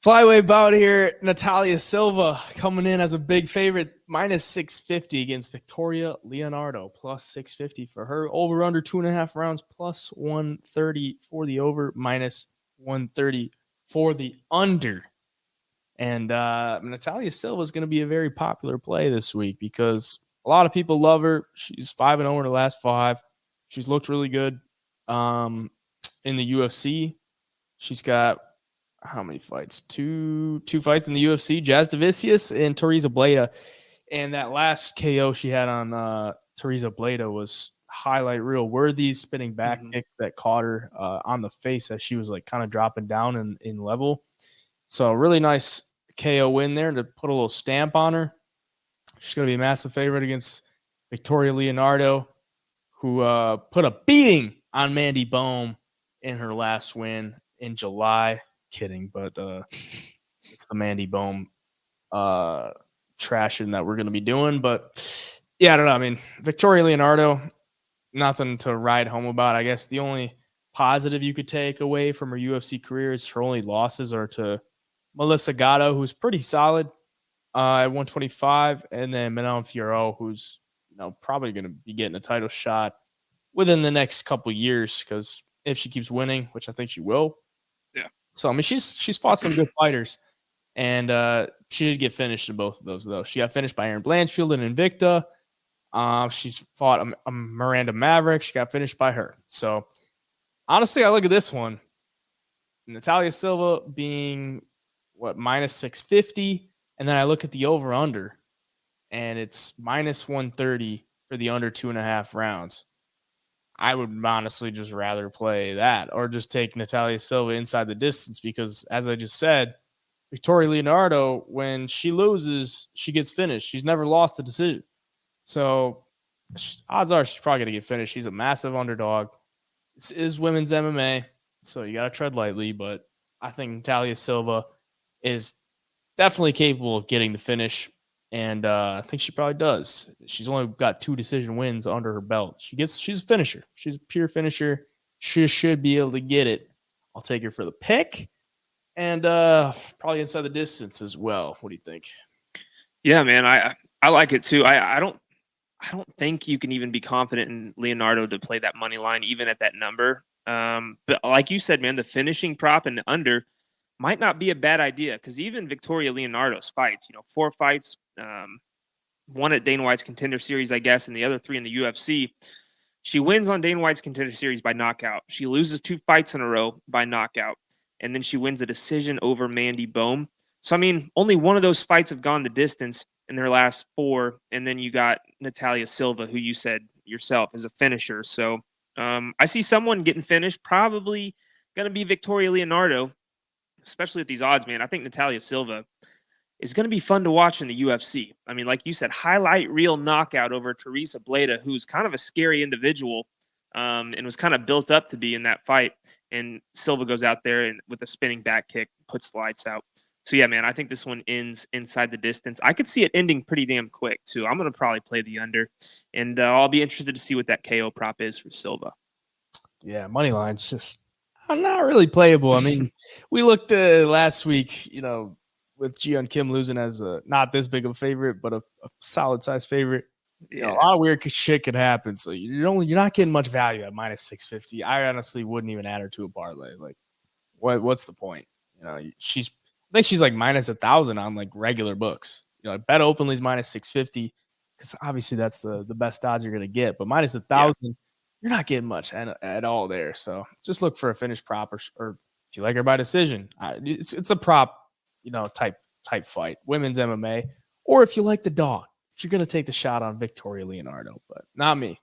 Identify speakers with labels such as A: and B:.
A: Flyweight bout here. Natalia Silva coming in as a big favorite, minus 650 against Victoria Leonardo, plus 650 for her. Over under 2.5 rounds, plus 130 for the over, minus 130 for the under. And Natalia Silva is going to be a very popular play this week because a lot of people love her. She's 5-0 in her last 5. She's looked really good in the UFC. She's got how many fights? Two fights in the UFC. Jazz Davicius and Teresa Bleda. And that last KO she had on Teresa Bleda was highlight reel worthy, spinning back kick that caught her on the face as she was like kind of dropping down in level. So really nice KO win there to put a little stamp on her. She's going to be a massive favorite against Victoria Leonardo, who put a beating on Mandy Bohm in her last win in July. Kidding, but it's the Mandy Bohm trashing that we're going to be doing. But yeah, I don't know. I mean, Victoria Leonardo, nothing to ride home about. I guess the only positive you could take away from her UFC career is her only losses are to Melissa Gatto, who's pretty solid at 125, and then Manon Fiorot, who's probably going to be getting a title shot within the next couple years because if she keeps winning, which I think she will.
B: Yeah.
A: So I mean, she's fought some good fighters, and she did get finished in both of those though. She got finished by Erin Blanchfield and Invicta. She's fought a Miranda Maverick. She got finished by her. So honestly, I look at this one, Natalia Silva being minus 650, and then I look at the over under, and it's minus 130 for the under 2.5 rounds. I would honestly just rather play that or just take Natalia Silva inside the distance because, as I just said, Victoria Leonardo, when she loses, she gets finished. She's never lost a decision. So odds are she's probably going to get finished. She's a massive underdog. This is women's MMA, so you got to tread lightly, but I think Natalia Silva is definitely capable of getting the finish. And I think she probably does. She's only got 2 decision wins under her belt. She's a finisher. She's a pure finisher. She should be able to get it. I'll take her for the pick. And probably inside the distance as well. What do you think?
B: Yeah, man, I like it too. I don't think you can even be confident in Leonardo to play that money line even at that number. But like you said, man, the finishing prop and the under might not be a bad idea because even Victoria Leonardo's fights, 4 fights, 1 at Dana White's Contender Series, I guess, and the other 3 in the UFC. She wins on Dana White's Contender Series by knockout. She loses 2 fights in a row by knockout. And then she wins a decision over Mandy Bohm. So, I mean, only 1 of those fights have gone the distance in their last 4. And then you got Natalia Silva, who you said yourself is a finisher. So I see someone getting finished, probably going to be Victoria Leonardo, especially at these odds, man. I think Natalia Silva is going to be fun to watch in the UFC. I mean, like you said, highlight reel knockout over Teresa Bleda, who's kind of a scary individual and was kind of built up to be in that fight. And Silva goes out there and with a spinning back kick, puts the lights out. So, yeah, man, I think this one ends inside the distance. I could see it ending pretty damn quick, too. I'm going to probably play the under, and I'll be interested to see what that KO prop is for Silva.
A: Yeah, money line's just not really playable. I mean, we looked last week, with Jiyeon Kim losing as not this big of a favorite, but a solid size favorite.
B: Yeah.
A: A lot of weird shit could happen. So you're not getting much value at minus 650. I honestly wouldn't even add her to a parlay. Like, what's the point? I think she's like minus 1,000 on like regular books. Like BetOpenly is minus 650 because obviously that's the best odds you're gonna get. But minus 1,000, you're not getting much at all there. So just look for a finished prop or if you like her by decision, it's a prop, type fight, women's MMA, or if you like the dog, if you're gonna take the shot on Victoria Leonardo, but not me.